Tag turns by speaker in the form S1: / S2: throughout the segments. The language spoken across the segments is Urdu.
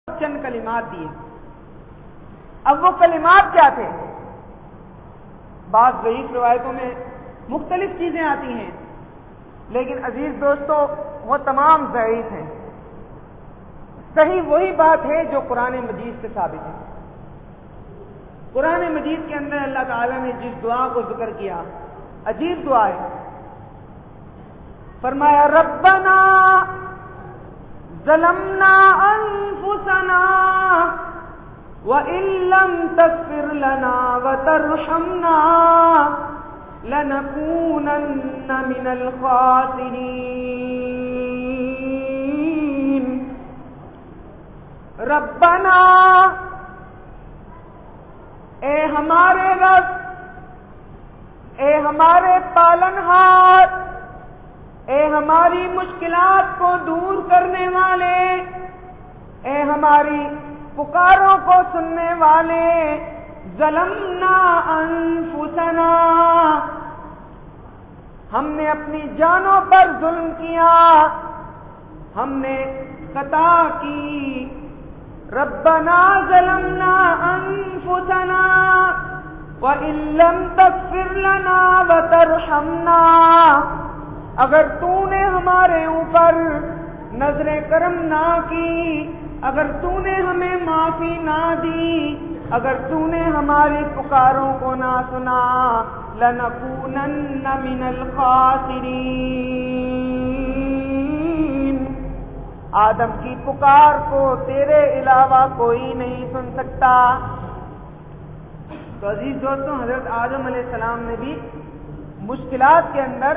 S1: چند کلمات دیے. اب وہ کلمات کیا تھے؟ بعض ضعیف روایتوں میں مختلف چیزیں آتی ہیں، لیکن عزیز دوستو وہ تمام ضعیف ہیں. صحیح وہی بات ہے جو قرآن مجید سے ثابت ہے. قرآن مجید کے اندر اللہ تعالیٰ نے جس دعا کو ذکر کیا، عجیب دعا ہے. فرمایا ربنا ظلمنا انفسنا وَإِن لَّمْ تَغْفِرْ لَنَا وَتَرْحَمْنَا لَنَكُونَنَّ مِنَ الْخَاسِرِينَ. ربنا، اے ہمارے رب، اے ہمارے پالنہار، اے ہماری مشکلات کو دور کرنے والے، اے ہماری پکاروں کو سننے والے، ظلمنا انفسنا، ہم نے اپنی جانوں پر ظلم کیا، ہم نے خطا کی. ربنا ظلمنا انفسنا وَإِن لَّمْ تَغْفِرْ لَنَا وَتَرْحَمْنَا، اگر تو نے ہمارے اوپر نظر کرم نہ کی، اگر تو نے ہمیں معافی نہ دی، اگر تو نے ہماری پکاروں کو نہ سنا، لَنَكُونَنَّ مِنَ الْخَاسِرِينَ. آدم کی پکار کو تیرے علاوہ کوئی نہیں سن سکتا. تو عزیز دوستوں، حضرت آدم علیہ السلام نے بھی مشکلات کے اندر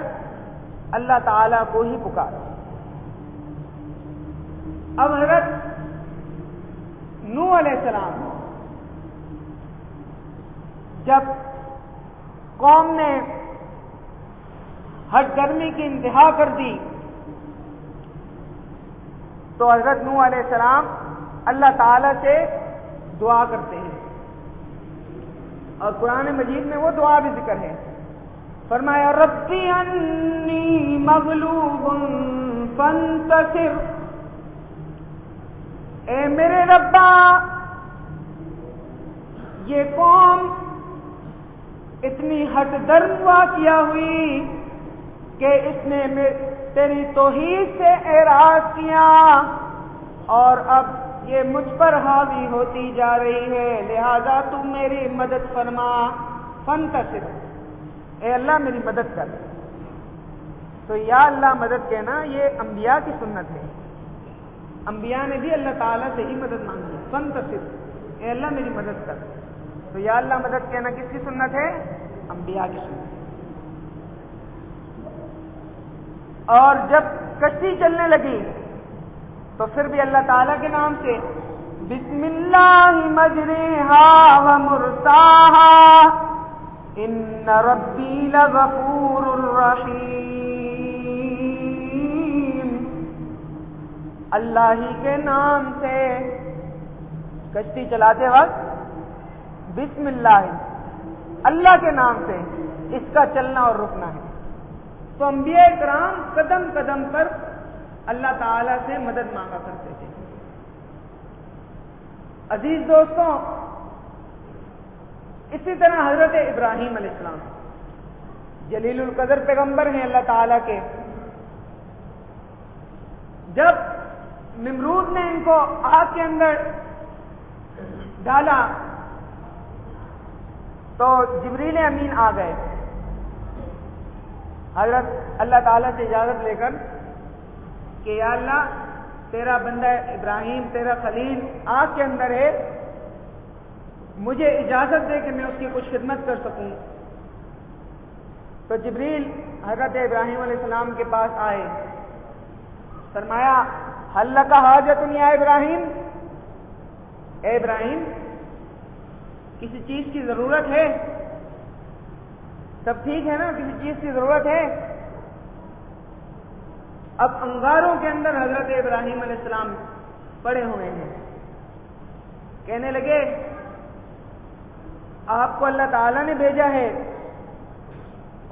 S1: اللہ تعالیٰ کو ہی پکارا. اب حضرت نوح علیہ السلام جب قوم نے ہٹ گرمی کی انتہا کر دی تو حضرت نوح علیہ السلام اللہ تعالیٰ سے دعا کرتے ہیں، اور قرآن مجید میں وہ دعا بھی ذکر ہے. فرمایا ربی انی مغلوب فانتصر، اے میرے ربا یہ قوم اتنی ہٹ درم واقعہ ہوئی کہ اس نے تیری توحید سے اعراض کیا اور اب یہ مجھ پر حاوی ہوتی جا رہی ہے، لہذا تو میری مدد فرما. فانتصر، اے اللہ میری مدد کر. تو یا اللہ مدد کہنا یہ انبیاء کی سنت ہے. انبیاء نے بھی اللہ تعالیٰ سے ہی مدد مانگی. فانتصر، اے اللہ میری مدد کر. تو یا اللہ مدد کہنا کس کی سنت ہے؟ انبیاء کی سنت. اور جب کشتی چلنے لگی تو پھر بھی اللہ تعالیٰ کے نام سے بسم اللہ مجریہا ومرساہا ان ربی لغفور رحیم. اللہ ہی کے نام سے کشتی چلاتے وقت بسم اللہ، اللہ کے نام سے اس کا چلنا اور رکنا ہے. تو انبیاء کرام قدم قدم پر اللہ تعالی سے مدد مانگا کرتے تھے. عزیز دوستوں، اسی طرح حضرت ابراہیم علیہ السلام جلیل القدر پیغمبر ہیں اللہ تعالیٰ کے. جب نمرود نے ان کو آگ کے اندر ڈالا تو جبریل امین آ گئے حضرت اللہ تعالیٰ سے اجازت لے کر کہ یا اللہ تیرا بندہ ابراہیم تیرا خلیل آگ کے اندر ہے، مجھے اجازت دے کہ میں اس کی کچھ خدمت کر سکوں. تو جبریل حضرت ابراہیم علیہ السلام کے پاس آئے، فرمایا حل لک حاجۃ یا ابراہیم، اے ابراہیم کسی چیز کی ضرورت ہے؟ سب ٹھیک ہے نا؟ کسی چیز کی ضرورت ہے؟ اب انگاروں کے اندر حضرت ابراہیم علیہ السلام پڑے ہوئے ہیں. کہنے لگے آپ کو اللہ تعالیٰ نے بھیجا ہے،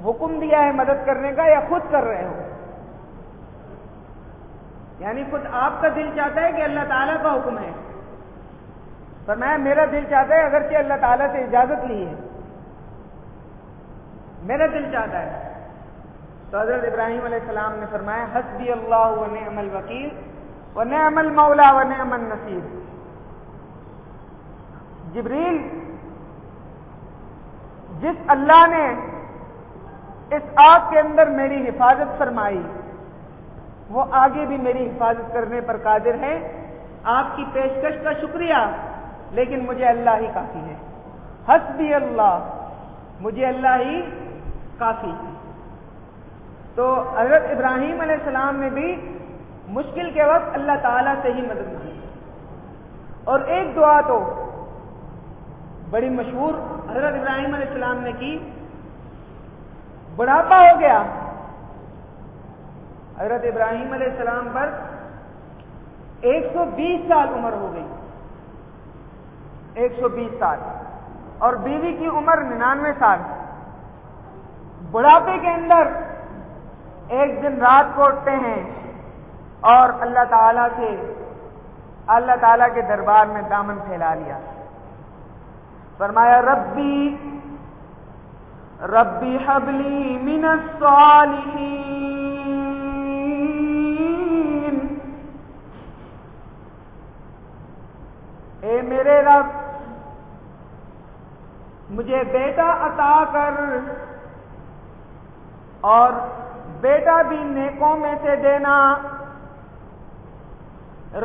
S1: حکم دیا ہے مدد کرنے کا، یا خود کر رہے ہو؟ یعنی خود آپ کا دل چاہتا ہے کہ اللہ تعالیٰ کا حکم ہے؟ فرمایا میرا دل چاہتا ہے اگرچہ اللہ تعالیٰ سے اجازت لی ہے، میرا دل چاہتا ہے۔ تو حضرت ابراہیم علیہ السلام نے فرمایا حسبی اللہ و نعم الوکیل و نعم المولا و نعم النصیر۔ جبریل، جس اللہ نے اس آگ کے اندر میری حفاظت فرمائی وہ آگے بھی میری حفاظت کرنے پر قادر ہے۔ آپ کی پیشکش کا شکریہ، لیکن مجھے اللہ ہی کافی ہے۔ حسبی اللہ، مجھے اللہ ہی کافی ہے۔ تو حضرت ابراہیم علیہ السلام نے بھی مشکل کے وقت اللہ تعالیٰ سے ہی مدد مانگی۔ اور ایک دعا تو بڑی مشہور حضرت ابراہیم علیہ السلام نے کی، بڑھاپا ہو گیا حضرت ابراہیم علیہ السلام پر، 120 سال عمر ہو گئی، 120 سال، اور بیوی کی عمر 99 سال۔ بڑھاپے کے اندر ایک دن رات کو اٹھتے ہیں اور اللہ تعالیٰ کے دربار میں دامن پھیلا لیا، فرمایا ربی ربی حبلی من الصالحین، اے میرے رب مجھے بیٹا عطا کر، اور بیٹا بھی نیکوں میں سے دینا۔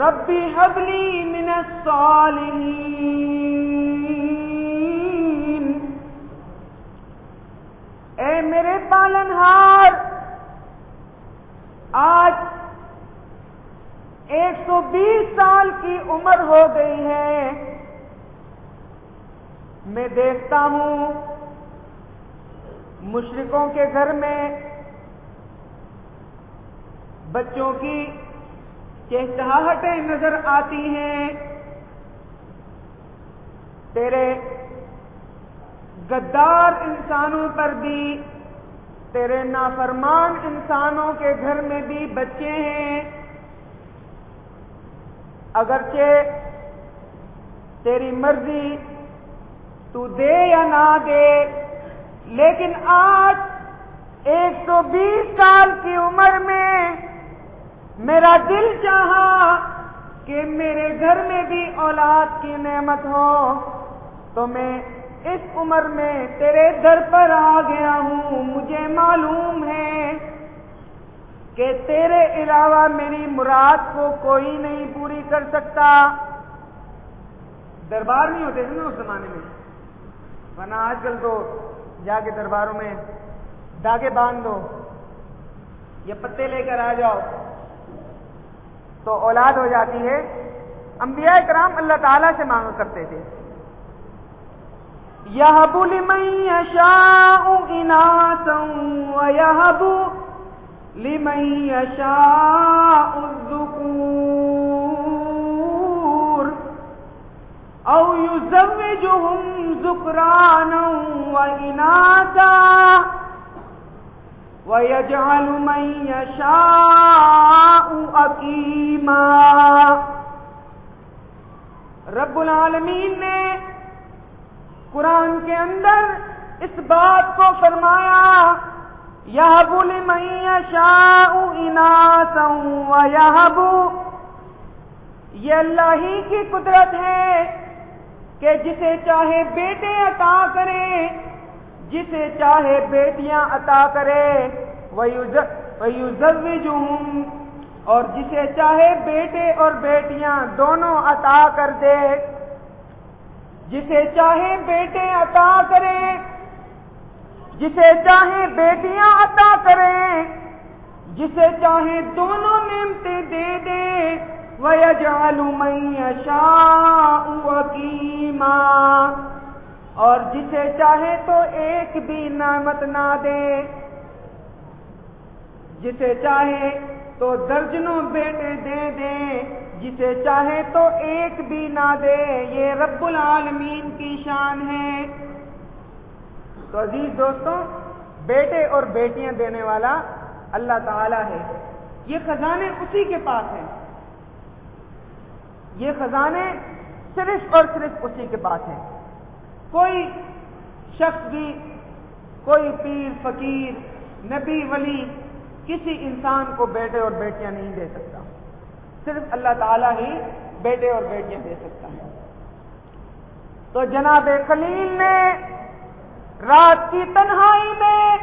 S1: ربی حبلی من الصالحین، اے میرے پالنہار آج 120 سال کی عمر ہو گئی ہے، میں دیکھتا ہوں مشرکوں کے گھر میں بچوں کی چہچہاہٹیں نظر آتی ہیں، تیرے غدار انسانوں پر بھی، تیرے نافرمان انسانوں کے گھر میں بھی بچے ہیں، اگرچہ تیری مرضی تو دے یا نہ دے، لیکن آج 120 سال کی عمر میں میرا دل چاہا کہ میرے گھر میں بھی اولاد کی نعمت ہو، تو میں اس عمر میں تیرے در پر آ گیا ہوں۔ مجھے معلوم ہے کہ تیرے علاوہ میری مراد کو کوئی نہیں پوری کر سکتا۔ دربار نہیں ہوتے تھے نا اس زمانے میں، ورنہ آج کل تو جا کے درباروں میں داغے باندھ دو یا پتے لے کر آ جاؤ تو اولاد ہو جاتی ہے۔ انبیاء کرام اللہ تعالیٰ سے مانگا کرتے تھے، یَهَبُ لِمَن يَشَاءُ إِنَاثًا وَيَهَبُ لِمَن يَشَاءُ الذُّكُورَ أَوْ يُزَوِّجُهُمْ ذُكْرَانًا وَإِنَاثًا وَيَجْعَلُ مَن يَشَاءُ عَقِيمًا۔ رب العالمین نے قرآن کے اندر اس بات کو فرمایا، یَهَبُ لِمَن يَشَاءُ إِنَاثًا وَيَهَبُ، یہ اللہ ہی کی قدرت ہے کہ جسے چاہے بیٹے عطا کرے، جسے چاہے بیٹیاں عطا کرے، وَيُزَوِّجُهُمْ، اور جسے چاہے بیٹے اور بیٹیاں دونوں عطا کر دے، جسے چاہے بیٹے عطا کرے، جسے چاہے بیٹیاں عطا کرے، جسے چاہے دونوں نعمتیں دے دے، وَيَجْعَلُ مَن يَشَاءُ عَقِيمًا، اور جسے چاہے تو ایک بھی نعمت نہ دے، جسے چاہے تو درجنوں بیٹے دے دے، جسے چاہے تو ایک بھی نہ دے۔ یہ رب العالمین کی شان ہے۔ تو عزیز دوستوں، بیٹے اور بیٹیاں دینے والا اللہ تعالی ہے۔ یہ خزانے اسی کے پاس ہیں، یہ خزانے صرف اور صرف اسی کے پاس ہے. کوئی شخص بھی، کوئی پیر فقیر نبی ولی کسی انسان کو بیٹے اور بیٹیاں نہیں دے سکتا، صرف اللہ تعالیٰ ہی بیٹے اور بیٹیاں دے سکتا ہے. تو جناب خلیل نے رات کی تنہائی میں